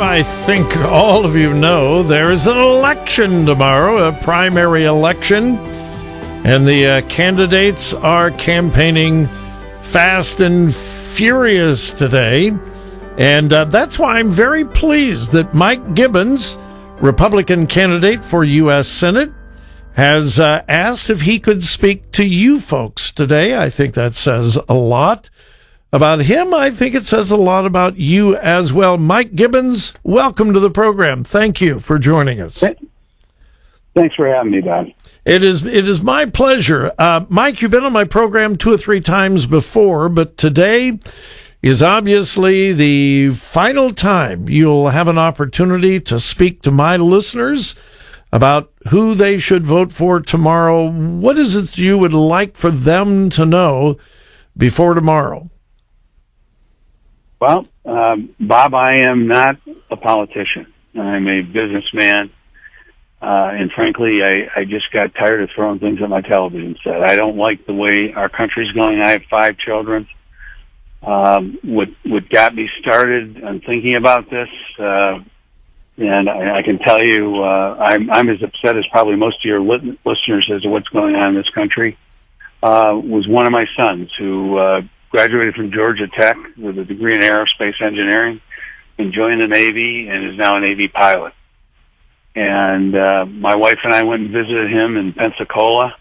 I think all of you know there is an election tomorrow, a primary election, and the candidates are campaigning fast and furious today. And that's why I'm very pleased that Mike Gibbons, Republican candidate for U.S. Senate, has asked if he could speak to you folks today. I think that says a lot about him. I think it says a lot about you as well. Mike Gibbons, welcome to the program. Thank you for joining us. Thanks for having me, Don. It is my pleasure. Mike, you've been on my program 2 or 3 times before, but today is obviously the final time you'll have an opportunity to speak to my listeners about who they should vote for tomorrow. What is it you would like for them to know before tomorrow? Well, Bob, I am not a politician. I'm a businessman. And frankly, I just got tired of throwing things at my television set. I don't like the way our country's going. I have 5 children. What got me started on thinking about this, and I can tell you, I'm as upset as probably most of your listeners as to what's going on in this country, was one of my sons who graduated from Georgia Tech with a degree in aerospace engineering and joined the Navy and is now a Navy pilot. And my wife and I went and visited him in Pensacola,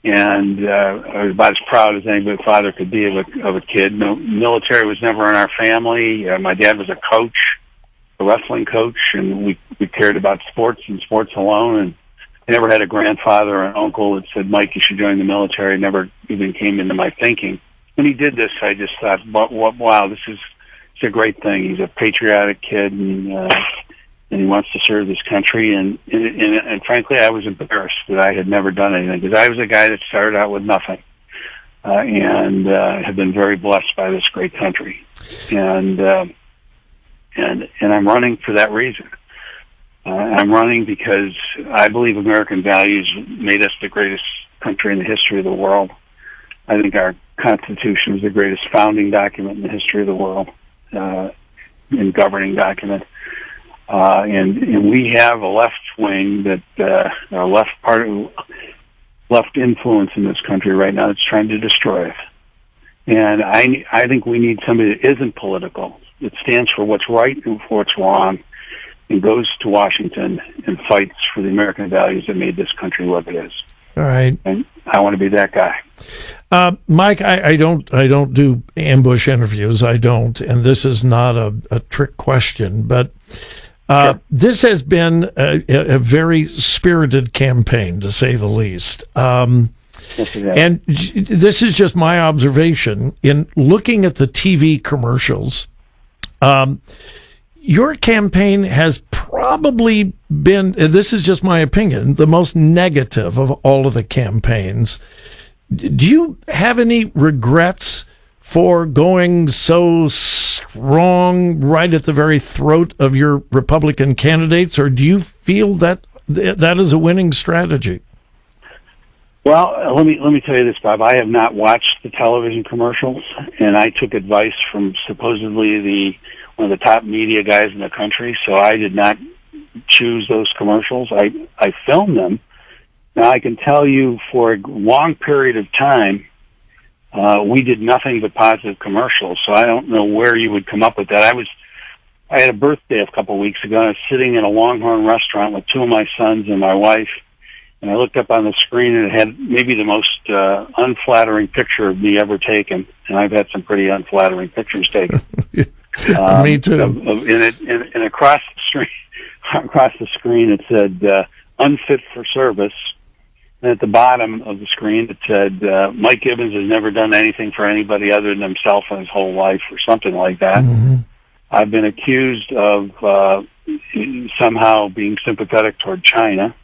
and I was about as proud as any father could be of a kid. No, military was never in our family. My dad was a coach, a wrestling coach, and we cared about sports and sports alone. And I never had a grandfather or an uncle that said, "Mike, you should join the military." It never even came into my thinking. When he did this, I just thought, wow, it's a great thing. He's a patriotic kid, and he wants to serve this country. And frankly, I was embarrassed that I had never done anything, because I was a guy that started out with nothing, and have been very blessed by this great country. And I'm running for that reason. I'm running because I believe American values made us the greatest country in the history of the world. I think our Constitution is the greatest founding document in the history of the world, and governing document. And we have a left wing that, left influence in this country right now that's trying to destroy it. And I think we need somebody that isn't political, that stands for what's right and for what's wrong, and goes to Washington and fights for the American values that made this country what it is. All right. And I want to be that guy. Mike, I don't do ambush interviews. I don't, and this is not a trick question, but sure. This has been a very spirited campaign, to say the least. Yes, and this is just my observation in looking at the TV commercials. Your campaign has probably been, and this is just my opinion, the most negative of all of the campaigns. Do you have any regrets for going so strong right at the very throat of your Republican candidates, or do you feel that that is a winning strategy? Well, let me tell you this, Bob. I have not watched the television commercials, and I took advice from supposedly one of the top media guys in the country, so I did not choose those commercials. I filmed them. Now, I can tell you for a long period of time, we did nothing but positive commercials, so I don't know where you would come up with that. I had a birthday a couple of weeks ago. I was sitting in a Longhorn restaurant with 2 of my sons and my wife, and I looked up on the screen, and it had maybe the most unflattering picture of me ever taken, and I've had some pretty unflattering pictures taken. Me too. And across the screen, it said "unfit for service." And at the bottom of the screen, it said, Mike Gibbons has never done anything for anybody other than himself in his whole life, or something like that. Mm-hmm. I've been accused of somehow being sympathetic toward China.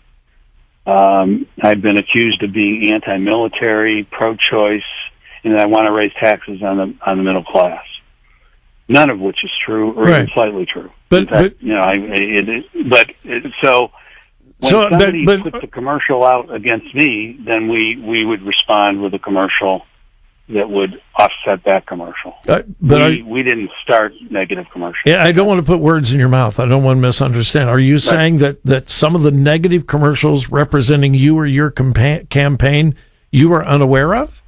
I've been accused of being anti-military, pro-choice, and I want to raise taxes on the middle class. None of which is true, or even slightly true. But so when somebody puts a commercial out against me, then we would respond with a commercial that would offset that commercial. But we didn't start negative commercials. Yeah, I don't want to put words in your mouth. I don't want to misunderstand. Are you saying that some of the negative commercials representing you or your campaign you were unaware of?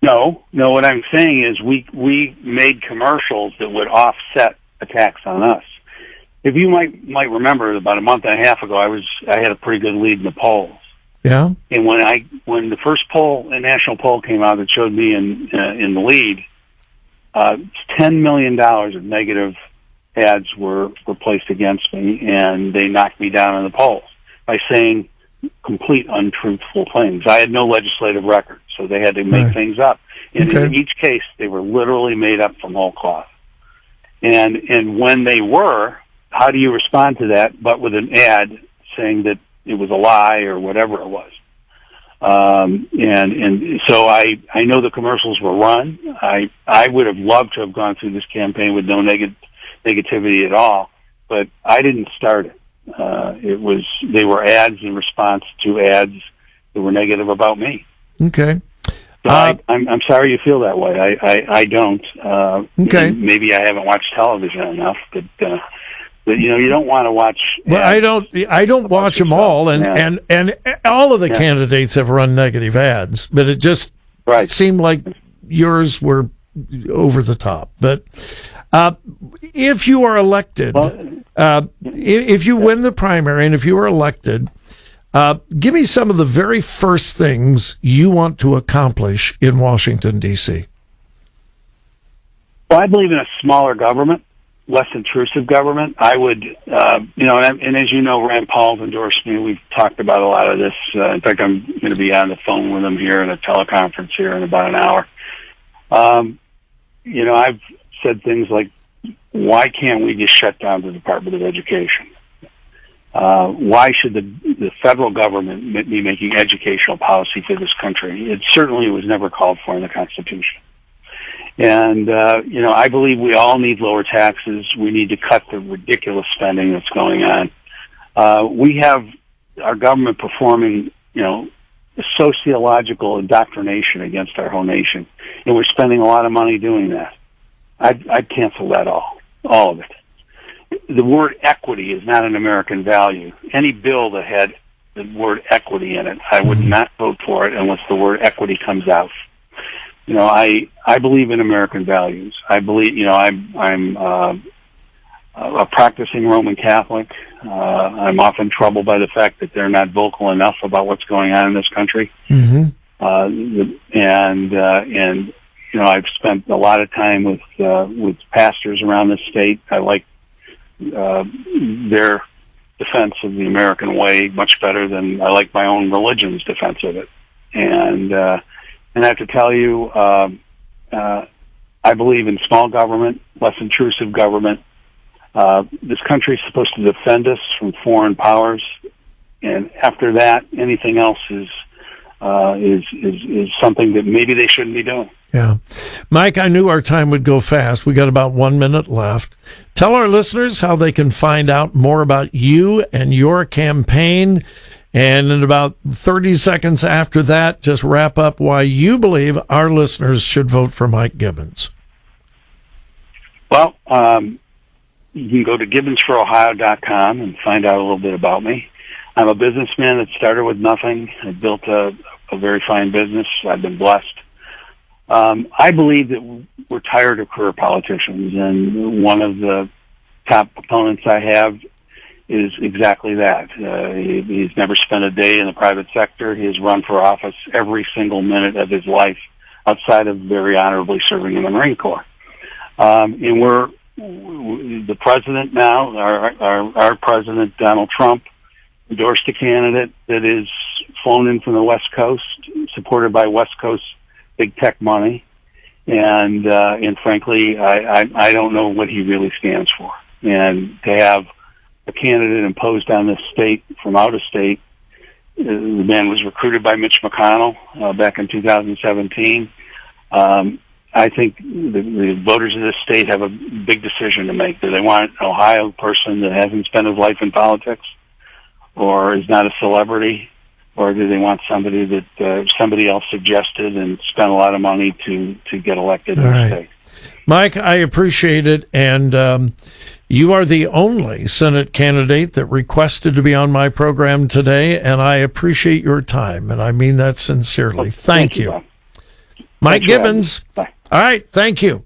No. What I'm saying is we made commercials that would offset attacks on us. If you might remember, about a month and a half ago, I had a pretty good lead in the polls. Yeah. And when the first national poll came out that showed me in the lead, $10 million of negative ads were placed against me, and they knocked me down in the polls by saying complete untruthful things. I had no legislative record, so they had to make things up. And in each case, they were literally made up from whole cloth. And when they were, how do you respond to that but with an ad saying that it was a lie or whatever it was? And so I know the commercials were run. I would have loved to have gone through this campaign with no negativity at all, but I didn't start it. They were ads in response to ads that were negative about me. Okay. So I'm sorry you feel that way. I don't. Okay. Maybe I haven't watched television enough, but you don't want to watch. Well, I don't watch them all, and all of the candidates have run negative ads, but it just seemed like yours were over the top. But if you are elected, if you win the primary, and if you are elected, give me some of the very first things you want to accomplish in Washington, D.C. Well, I believe in a smaller government, less intrusive government. I would, and as you know, Rand Paul's endorsed me. We've talked about a lot of this. In fact, I'm going to be on the phone with him here in a teleconference here in about an hour. I've said things like, why can't we just shut down the Department of Education? Why should the federal government be making educational policy for this country? It certainly was never called for in the Constitution. And, I believe we all need lower taxes. We need to cut the ridiculous spending that's going on. We have our government performing, sociological indoctrination against our whole nation. And we're spending a lot of money doing that. I'd cancel that all of it. The word equity is not an American value. Any bill that had the word equity in it, I would not vote for it unless the word equity comes out. I believe in American values. I believe, I'm a practicing Roman Catholic. I'm often troubled by the fact that they're not vocal enough about what's going on in this country. Mm-hmm. I've spent a lot of time with pastors around the state. I like their defense of the American way much better than I like my own religion's defense of it. And I have to tell you, I believe in small government, less intrusive government. This country is supposed to defend us from foreign powers, and after that, anything else is something that maybe they shouldn't be doing. Yeah. Mike, I knew our time would go fast. We got about 1 minute left. Tell our listeners how they can find out more about you and your campaign. And in about 30 seconds after that, just wrap up why you believe our listeners should vote for Mike Gibbons. Well, you can go to gibbonsforohio.com and find out a little bit about me. I'm a businessman that started with nothing. I built a very fine business. I've been blessed. I believe that we're tired of career politicians, and one of the top opponents I have is exactly that. He's never spent a day in the private sector. He has run for office every single minute of his life outside of very honorably serving in the Marine Corps. And we're the president now, our president, Donald Trump, endorsed a candidate that is flown in from the West Coast, supported by West Coast big tech money. And frankly, I don't know what he really stands for. And to have a candidate imposed on this state from out of state, the man was recruited by Mitch McConnell back in 2017. I think the voters of this state have a big decision to make. Do they want an Ohio person that hasn't spent his life in politics or is not a celebrity or do they want somebody that somebody else suggested and spent a lot of money to get elected in the state? Mike, I appreciate it, and you are the only Senate candidate that requested to be on my program today, and I appreciate your time, and I mean that sincerely. Thank you. Bob. Mike Gibbons. Bye. All right, thank you.